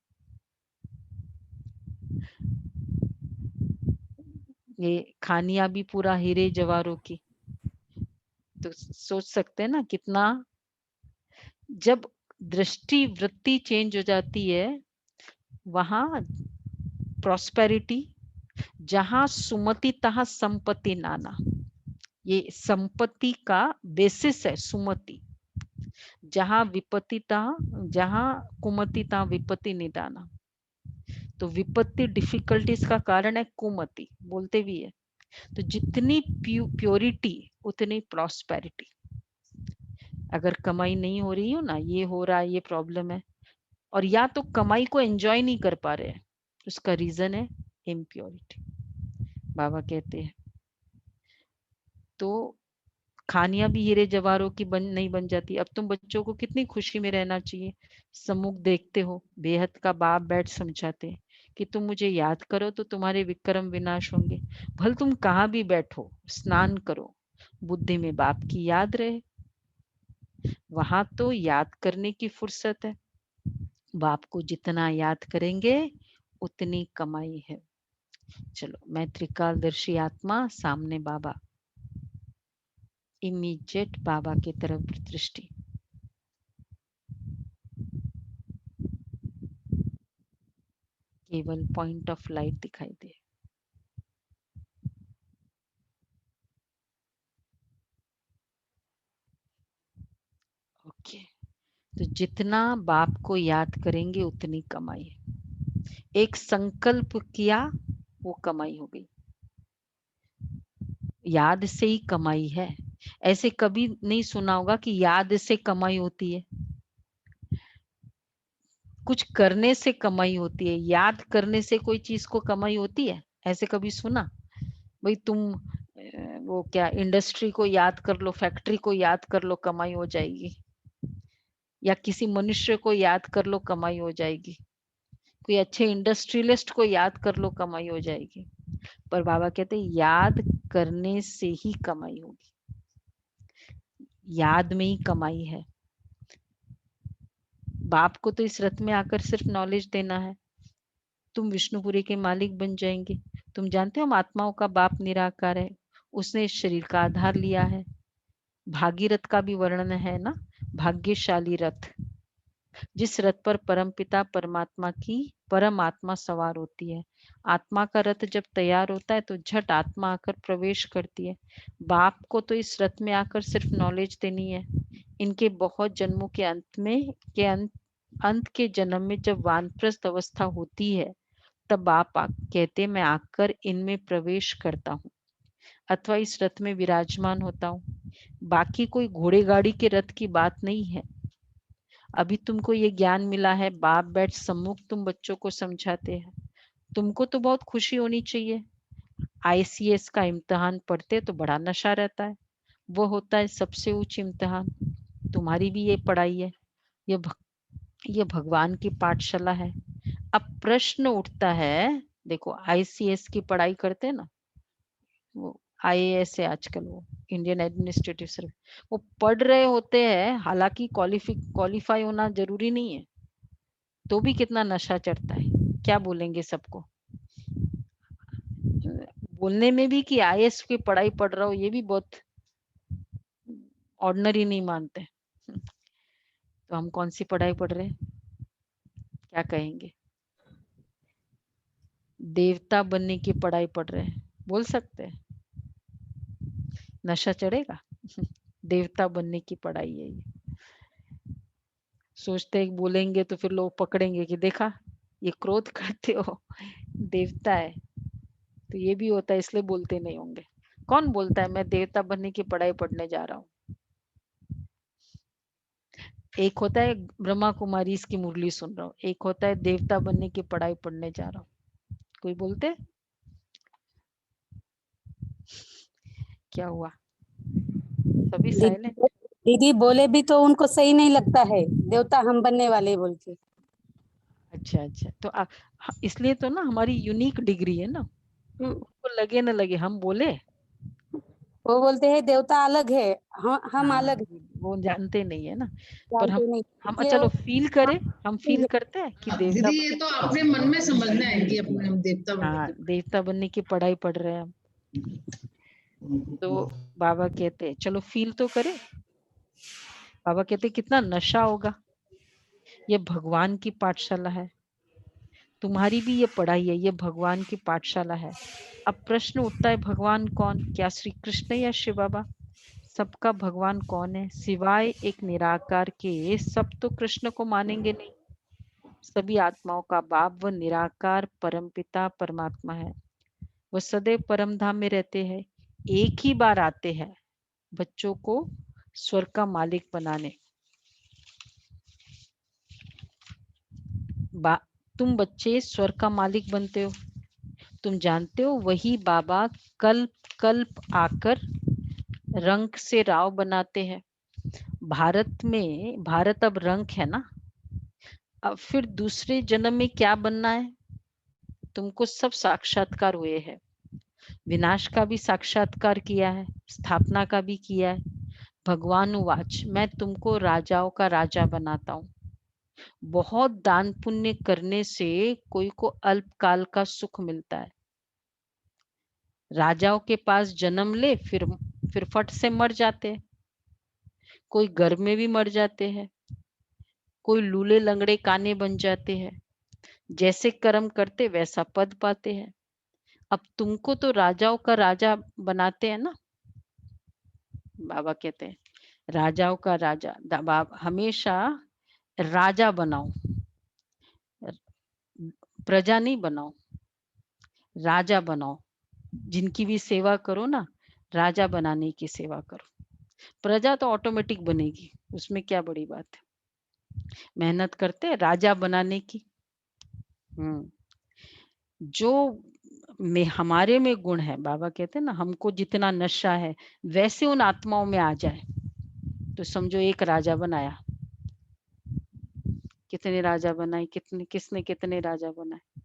ये खानियां भी पूरा हीरे जवारों की। तो सोच सकते हैं ना कितना, जब दृष्टि वृत्ति चेंज हो जाती है, वहां प्रॉस्पेरिटी, जहां सुमति तहां संपत्ति नाना। ये संपत्ति का बेसिस है सुमति। जहां विपत्ति तहां, जहां कुमति तहां विपत्ति निदाना। तो विपत्ति डिफिकल्टीज का कारण है कुमति, बोलते भी है। तो जितनी प्योरिटी उतनी प्रॉस्पेरिटी। अगर कमाई नहीं हो रही हो ना, ये हो रहा है, ये प्रॉब्लम है, और या तो कमाई को एंजॉय नहीं कर पा रहे हैं, उसका रीजन है इम्प्योरिटी। बाबा कहते हैं तो खानियां भी हीरे जवारों की नहीं बन जाती। अब तुम बच्चों को कितनी खुशी में रहना चाहिए, सम्मुख देखते हो बेहद का बाप बैठ समझाते हैं कि तुम मुझे याद करो तो तुम्हारे विक्रम विनाश होंगे। भल तुम कहाँ भी बैठो, स्नान करो, बुद्धि में बाप की याद रहे। वहां तो याद करने की फुर्सत है, बाप को जितना याद करेंगे उतनी कमाई है। चलो, मैं त्रिकालदर्शी आत्मा, सामने बाबा, इमीडिएट बाबा की तरफ दृष्टि। केवल पॉइंट ऑफ लाइट दिखाई दे। तो जितना बाप को याद करेंगे उतनी कमाई है। एक संकल्प किया वो कमाई हो गई, याद से ही कमाई है। ऐसे कभी नहीं सुना होगा कि याद से कमाई होती है, कुछ करने से कमाई होती है। याद करने से कोई चीज को कमाई होती है, ऐसे कभी सुना? भाई तुम वो क्या इंडस्ट्री को याद कर लो, फैक्ट्री को याद कर लो, कमाई हो जाएगी। या किसी मनुष्य को याद कर लो, कमाई हो जाएगी। कोई अच्छे इंडस्ट्रियलिस्ट को याद कर लो, कमाई हो जाएगी। पर बाबा कहते हैं याद करने से ही कमाई होगी, याद में ही कमाई है। बाप को तो इस रथ में आकर सिर्फ नॉलेज देना है, तुम विष्णुपुरी के मालिक बन जाएंगे। तुम जानते हो हम आत्माओं का बाप निराकार है, उसने इस शरीर का आधार लिया है। भागीरथ का भी वर्णन है ना, भाग्यशाली रथ, जिस रथ पर परमपिता परमात्मा की परम आत्मा सवार होती है। आत्मा का रथ जब तैयार होता है तो झट आत्मा आकर प्रवेश करती है। बाप को तो इस रथ में आकर सिर्फ नॉलेज देनी है। इनके बहुत जन्मों के अंत के जन्म में जब वानप्रस्थ अवस्था होती है तब बाप कहते मैं आकर इनमें प्रवेश करता हूँ अथवा इस रथ में विराजमान होता हूँ। बाकी कोई घोड़े गाड़ी के रथ की बात नहीं है। अभी तुमको ये ज्ञान मिला है, बाप बैठ सम्मुख तुम बच्चों को समझाते हैं, तुमको तो बहुत खुशी होनी चाहिए। आईसीएस का इम्तिहान पढ़ते तो बड़ा नशा रहता है, वो होता है सबसे उच्च इम्तिहान। तुम्हारी भी ये पढ़ाई है, ये भगवान की पाठशाला है। अब प्रश्न उठता है, देखो आईसीएस की पढ़ाई करते हैं ना, वो आईएएस है आजकल, वो इंडियन एडमिनिस्ट्रेटिव सर्विस, वो पढ़ रहे होते हैं, हालांकि क्वालिफाई होना जरूरी नहीं है, तो भी कितना नशा चढ़ता है। क्या बोलेंगे सबको? बोलने में भी कि आईएएस की पढ़ाई पढ़ रहा हो, ये भी बहुत ऑर्डिनरी नहीं मानते। तो हम कौन सी पढ़ाई पढ़ रहे हैं? क्या कहेंगे? देवता बनने की पढ़ाई पढ़ रहे हैं, बोल सकते हैं? नशा चढ़ेगा? देवता बनने की पढ़ाई है ये। सोचते हैं बोलेंगे तो फिर लोग पकड़ेंगे कि देखा ये क्रोध करते हो, देवता है। तो ये भी होता है, इसलिए बोलते नहीं होंगे। कौन बोलता है मैं देवता बनने की पढ़ाई पढ़ने जा रहा हूँ? एक होता है ब्रह्मा कुमारी इसकी मुरली सुन रहा हूँ, एक होता है देवता बनने की पढ़ाई पढ़ने जा रहा हूँ। कोई बोलते? क्या हुआ? सभी साइलेंट। दीदी बोले भी तो उनको सही नहीं लगता है, देवता हम बनने वाले बोल के। अच्छा अच्छा, तो इसलिए तो ना हमारी यूनिक डिग्री है ना, उनको लगे न लगे हम बोले। वो बोलते हैं देवता अलग है, हम हाँ, अलग वो जानते नहीं है ना। पर जानते नहीं, हम इसलिए चलो फील करें, हम फील करते हैं कि देवता दीदी ये तो अपने मन में समझना है कि अपने हम देवता बनने हाँ की देवता बनने की पढ़ाई पढ़ रहे हैं हम। तो बाबा कहते हैं चलो फील तो करें। बाबा कहते हैं कितना नशा होगा, ये भगवान की पाठशाला है, तुम्हारी भी ये पढ़ाई है, ये भगवान की पाठशाला है। अब प्रश्न उठता है भगवान कौन? क्या श्री कृष्ण या शिव बाबा? सबका भगवान कौन है? सिवाय एक निराकार के सब तो कृष्ण को मानेंगे नहीं। सभी आत्माओं का बाप व निराकार परमपिता परमात्मा है। वह सदैव परम धाम में रहते हैं, एक ही बार आते हैं बच्चों को स्वर्ग का मालिक बनाने। तुम बच्चे स्वर्ग का मालिक बनते हो, तुम जानते हो वही बाबा कल्प कल्प आकर रंग से राव बनाते हैं। भारत अब रंग है ना, अब फिर दूसरे जन्म में क्या बनना है? तुमको सब साक्षात्कार हुए हैं, विनाश का भी साक्षात्कार किया है, स्थापना का भी किया है। भगवान उवाच मैं तुमको राजाओं का राजा बनाता हूँ। बहुत दान पुण्य करने से कोई को अल्पकाल का सुख मिलता है। राजाओं के पास जन्म ले फिर फट से मर जाते हैं, कोई गर्भ में भी मर जाते हैं, कोई लूले लंगड़े काने बन जाते हैं। जैसे कर्म करते वैसा पद पाते हैं। अब तुमको तो राजाओं का राजा बनाते हैं ना। बाबा कहते हैं राजाओं का राजा, हमेशा राजा बनाओ, प्रजा नहीं बनाओ, राजा बनाओ। जिनकी भी सेवा करो ना, राजा बनाने की सेवा करो। प्रजा तो ऑटोमेटिक बनेगी, उसमें क्या बड़ी बात है। मेहनत करते हैं राजा बनाने की। जो में हमारे में गुण है, बाबा कहते हैं ना, हमको जितना नशा है वैसे उन आत्माओं में आ जाए तो समझो एक राजा बनाया। कितने राजा बनाए, किसने कितने राजा बनाए।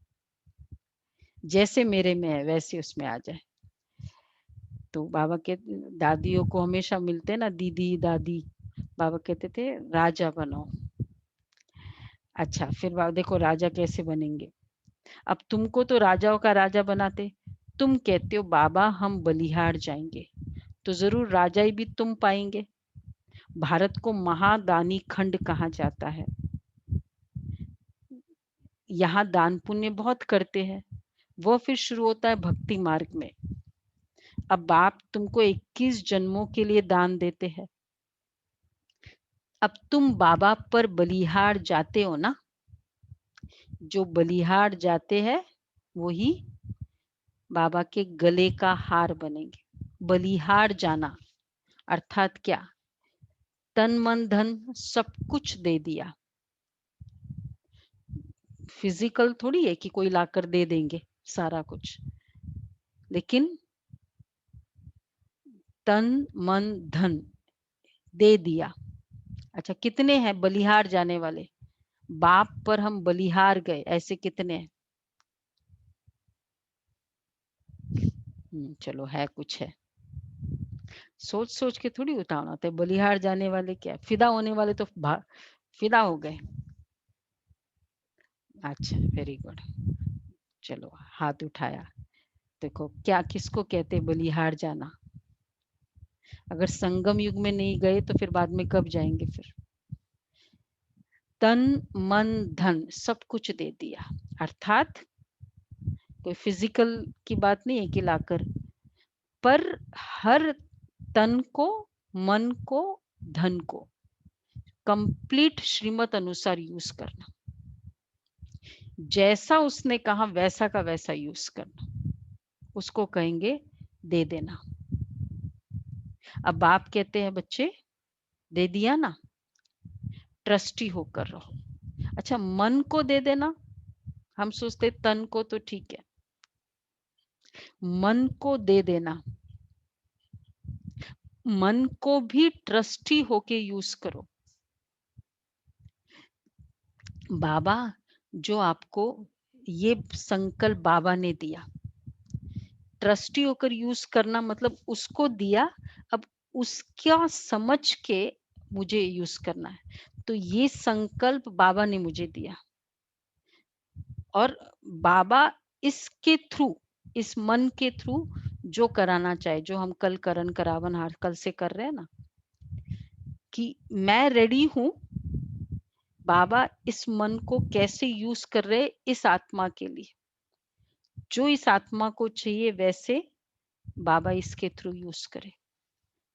जैसे मेरे में है वैसे उसमें आ जाए। तो बाबा के दादियों को हमेशा मिलते ना, दीदी दादी, बाबा कहते थे राजा बनाओ। अच्छा, फिर बाबा देखो राजा कैसे बनेंगे। अब तुमको तो राजाओं का राजा बनाते, तुम कहते हो बाबा हम बलिहार जाएंगे, तो जरूर राजा ही भी तुम पाएंगे। भारत को महादानी खंड कहा जाता है। यहाँ दान पुण्य बहुत करते हैं, वो फिर शुरू होता है भक्ति मार्ग में। अब बाप तुमको 21 जन्मों के लिए दान देते हैं। अब तुम बाबा पर बलिहार जाते हो ना, जो बलिहार जाते हैं वही बाबा के गले का हार बनेंगे। बलिहार जाना अर्थात क्या, तन मन धन सब कुछ दे दिया। फिजिकल थोड़ी है कि कोई लाकर दे देंगे सारा कुछ, लेकिन तन मन धन दे दिया। अच्छा, कितने हैं बलिहार जाने वाले? बाप पर हम बलिहार गए, ऐसे कितने हैं? चलो है, कुछ है। सोच सोच के थोड़ी उतारना होता है। बलिहार जाने वाले क्या, फिदा होने वाले तो फिदा हो गए। अच्छा, वेरी गुड। चलो हाथ उठाया। देखो क्या, किसको कहते हैं बलिहार जाना? अगर संगम युग में नहीं गए तो फिर बाद में कब जाएंगे? फिर तन मन धन सब कुछ दे दिया, अर्थात कोई फिजिकल की बात नहीं है कि लाकर, पर हर तन को, मन को, धन को कंप्लीट श्रीमत अनुसार यूज करना। जैसा उसने कहा वैसा का वैसा यूज करना, उसको कहेंगे दे देना। अब बाप कहते हैं बच्चे दे दिया ना, ट्रस्टी होकर रहो। अच्छा, मन को दे देना, हम सोचते तन को तो ठीक है, मन को दे देना। मन को भी ट्रस्टी होके यूज करो। बाबा जो आपको ये संकल्प बाबा ने दिया, ट्रस्टी होकर यूज करना मतलब उसको दिया, अब उसका समझ के मुझे यूज करना है। तो ये संकल्प बाबा ने मुझे दिया, और बाबा इसके थ्रू, इस मन के थ्रू जो कराना चाहे, जो हम कल करण करावन हार कल से कर रहे हैं ना, कि मैं रेडी हूं। बाबा इस मन को कैसे यूज कर रहे इस आत्मा के लिए, जो इस आत्मा को चाहिए वैसे बाबा इसके थ्रू यूज करे।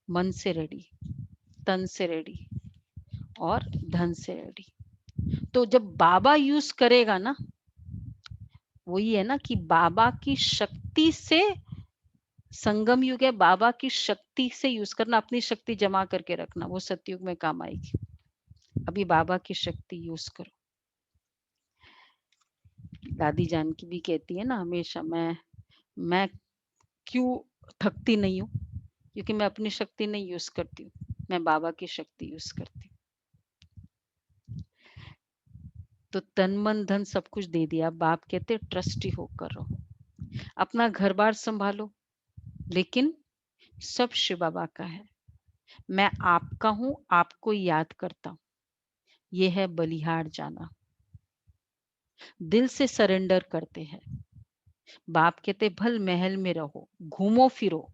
मन से रेडी, तन से रेडी और धन से रेडी। तो जब बाबा यूज करेगा ना, वही है ना कि बाबा की शक्ति से, संगम युग है, बाबा की शक्ति से यूज करना। अपनी शक्ति जमा करके रखना, वो सतयुग में काम आएगी। अभी बाबा की शक्ति यूज करो। दादी जान की भी कहती है ना हमेशा, मैं क्यों थकती नहीं हूँ, क्योंकि मैं अपनी शक्ति नहीं यूज करती हूँ, मैं बाबा की शक्ति यूज करती हूँ। तो तन मन धन सब कुछ दे दिया। बाप कहते ट्रस्टी होकर रहो, अपना घर बार संभालो, लेकिन सब शिव बाबा का है। मैं आपका हूं, आपको याद करता हूं। यह है बलिहार जाना। दिल से सरेंडर करते हैं। बाप कहते भल महल में रहो, घूमो फिरो,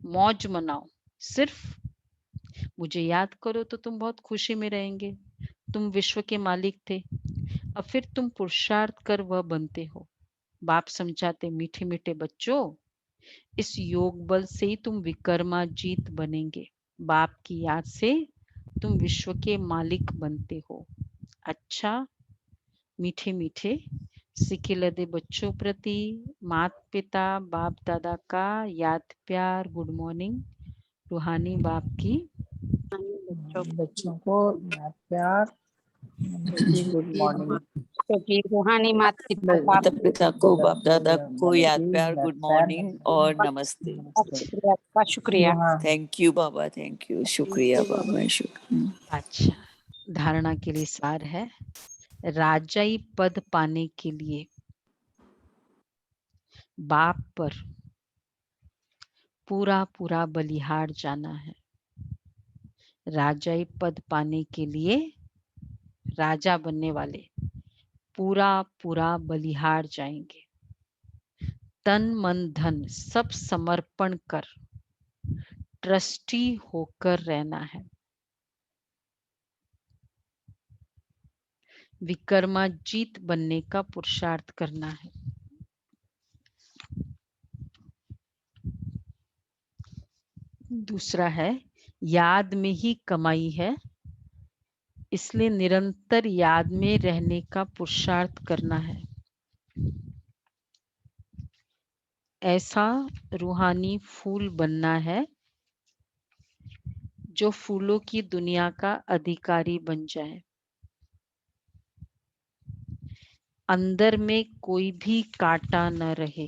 मौज मनाओ, सिर्फ मुझे याद करो तो तुम बहुत खुशी में रहेंगे। तुम विश्व के मालिक थे, अब फिर तुम पुरुषार्थ कर वह बनते हो। बाप समझाते मीठे मीठे बच्चों, इस योग बल से ही तुम विक्रमाजीत बनेंगे। बाप की याद से तुम विश्व के मालिक बनते हो। अच्छा मीठे मीठे सिके लदे बच्चों प्रति माता पिता बाप दादा का याद प्यार गुड मॉर्निंग रूहानी बाप की बच्चों को याद प्यार गुड मॉर्निंग। क्योंकि रूहानी माता पिता माता पिता को बाप दादा को याद नमस्ते, प्यार गुड मॉर्निंग और नमस्ते। का शुक्रिया। Thank you Baba, thank you, शुक्रिया बाबा, शुक्रिया। अच्छा धारणा के लिए सार है राजाई पद पाने के लिए बाप पर पूरा पूरा बलिहार जाना है। राजाई पद पाने के लिए राजा बनने वाले पूरा पूरा बलिहार जाएंगे। तन मन धन सब समर्पण कर ट्रस्टी होकर रहना है। विक्रमाजीत बनने का पुरुषार्थ करना है। दूसरा है याद में ही कमाई है इसलिए निरंतर याद में रहने का पुरुषार्थ करना है। ऐसा रूहानी फूल बनना है जो फूलों की दुनिया का अधिकारी बन जाए। अंदर में कोई भी कांटा न रहे।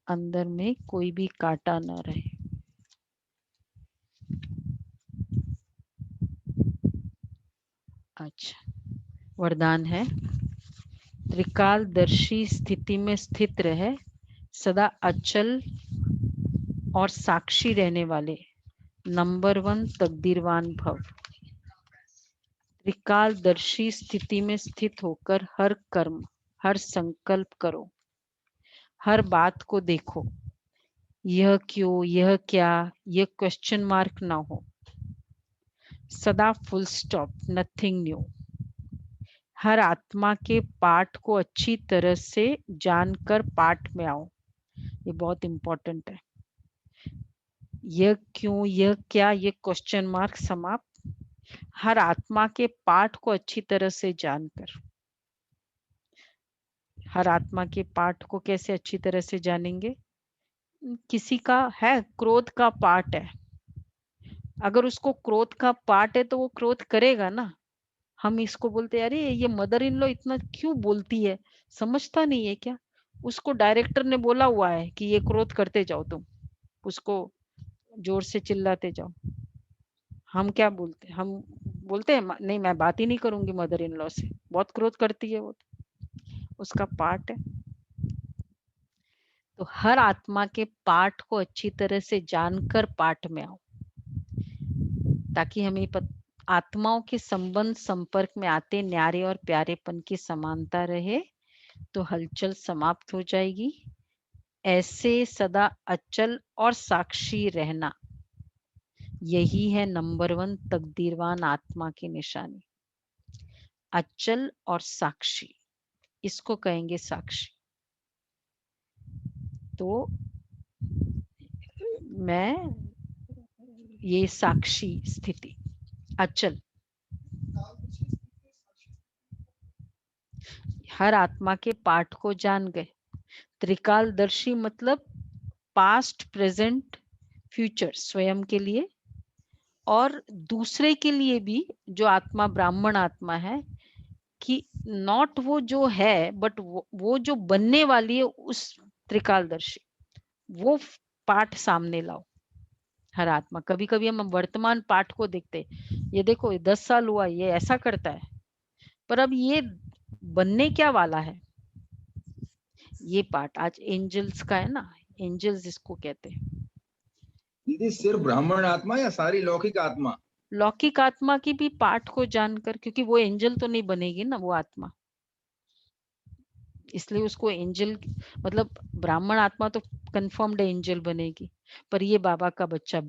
अंदर में कोई भी कांटा न रहे। अच्छा वरदान है त्रिकालदर्शी स्थिति में स्थित रहे सदा अचल और साक्षी रहने वाले नंबर 1 तकदीरवान भव। त्रिकालदर्शी स्थिति में स्थित होकर हर कर्म हर संकल्प करो। हर बात को देखो यह क्यों यह क्या यह क्वेश्चन मार्क ना हो। सदा फुल स्टॉप नथिंग न्यू। हर आत्मा के पाठ को अच्छी तरह से जानकर पाठ में आओ। ये बहुत इंपॉर्टेंट है। यह क्यों यह क्या ये क्वेश्चन मार्क समाप्त। हर आत्मा के पाठ को अच्छी तरह से जानकर। हर आत्मा के पाठ को कैसे अच्छी तरह से जानेंगे। किसी का है क्रोध का पाठ है अगर उसको क्रोध का पाठ है तो वो क्रोध करेगा ना। हम इसको बोलते हैं अरे ये मदर इन लॉ इतना क्यों बोलती है समझता नहीं है क्या। उसको डायरेक्टर ने बोला हुआ है कि ये क्रोध करते जाओ तुम उसको जोर से चिल्लाते जाओ। हम क्या बोलते हैं हम बोलते हैं नहीं मैं बात ही नहीं करूंगी मदर इन लॉ से बहुत क्रोध करती है वो उसका पाठ है। तो हर आत्मा के पाठ को अच्छी तरह से जानकर पाठ में आओ ताकि हमें आत्माओं के संबंध संपर्क में आते न्यारे और प्यारेपन की समानता रहे तो हलचल समाप्त हो जाएगी। ऐसे सदा अचल और साक्षी रहना यही है नंबर 1 तकदीरवान आत्मा की निशानी। अचल और साक्षी इसको कहेंगे साक्षी। तो मैं ये साक्षी स्थिति अचल हर आत्मा के पाठ को जान गए। त्रिकालदर्शी मतलब पास्ट प्रेजेंट फ्यूचर स्वयं के लिए और दूसरे के लिए भी जो आत्मा ब्राह्मण आत्मा है कि नॉट वो जो है बट वो जो बनने वाली है उस त्रिकालदर्शी वो पाठ सामने लाओ। हर आत्मा कभी कभी हम वर्तमान पाठ को देखते ये देखो 10 साल हुआ ये ऐसा करता है पर अब ये बनने क्या वाला है। ये पाठ आज एंजल्स का है ना एंजल्स इसको कहते हैं। दीदी सिर्फ ब्राह्मण आत्मा या सारी लौकिक आत्मा। लौकिक आत्मा की भी पाठ को जानकर क्योंकि वो एंजल तो नहीं बनेगी ना वो आत्मा इसलिए उसको एंजल मतलब ब्राह्मण आत्मा तो कंफर्म्ड एंजल बनेगी पर ये बाबा का बच्चा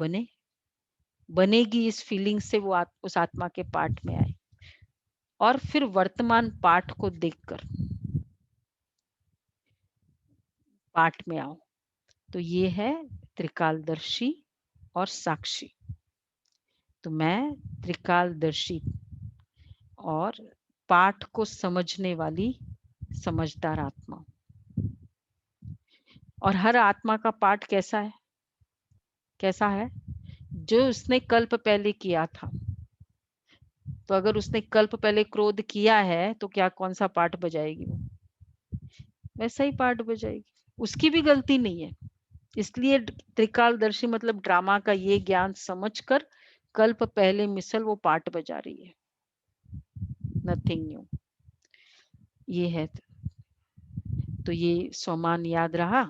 बनेगी इस फीलिंग से वो उस आत्मा के पाठ में आए और फिर वर्तमान पाठ को देखकर पाठ में आओ। तो ये है त्रिकालदर्शी और साक्षी। तो मैं त्रिकालदर्शी और पाठ को समझने वाली समझदार आत्मा। और हर आत्मा का पाठ कैसा है? कैसा है? जो उसने कल्प पहले किया था। तो अगर उसने कल्प पहले क्रोध किया है तो क्या कौन सा पाठ बजाएगी वो? वैसा ही पाठ बजाएगी, उसकी भी गलती नहीं है। इसलिए त्रिकालदर्शी मतलब ड्रामा का ये ज्ञान समझकर कल्प पहले मिसल वो पाठ बजा रही है, नथिंग न्यू। ये है। तो ये स्वमान याद रहा,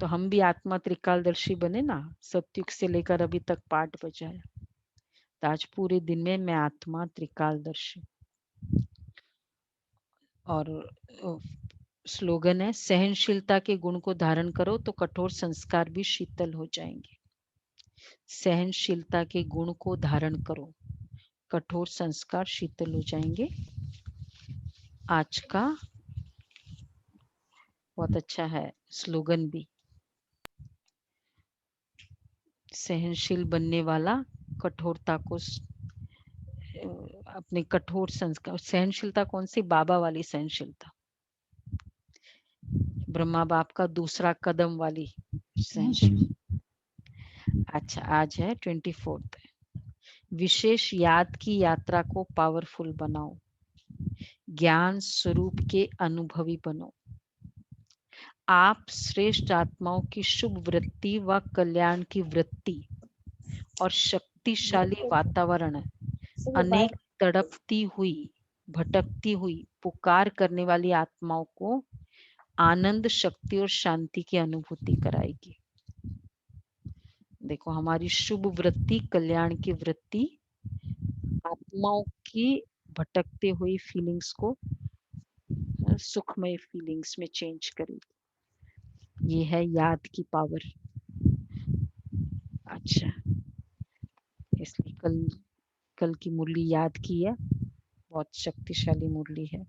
तो हम भी आत्मा त्रिकालदर्शी बने ना, सतयुग से लेकर अभी तक पाठ बजाया। तो आज पूरे दिन में मैं आत्मा त्रिकालदर्शी। और स्लोगन है, सहनशीलता के गुण को धारण करो तो कठोर संस्कार भी शीतल हो जाएंगे। सहनशीलता के गुण को धारण करो, कठोर संस्कार शीतल हो जाएंगे। आज का बहुत अच्छा है स्लोगन भी। सहनशील बनने वाला कठोरता को अपने कठोर संस्कार, सहनशीलता कौन सी? बाबा वाली सहनशीलता, ब्रह्मा बाप का दूसरा कदम वाली सहनशीलता। अच्छा, आज है 24। विशेष याद की यात्रा को पावरफुल बनाओ, ज्ञान स्वरूप के अनुभवी बनो। आप श्रेष्ठ आत्माओं की शुभ वृत्ति व कल्याण की वृत्ति और शक्तिशाली वातावरण, अनेक तड़पती हुई भटकती हुई पुकार करने वाली आत्माओं को आनंद, शक्ति और शांति की अनुभूति कराएगी। देखो, हमारी शुभ वृत्ति, कल्याण की वृत्ति आत्माओं की भटकते हुई फीलिंग्स को सुखमय फीलिंग्स में चेंज करेगी। ये है याद की पावर। अच्छा, इसलिए कल की मुरली याद की है, बहुत शक्तिशाली मुरली है।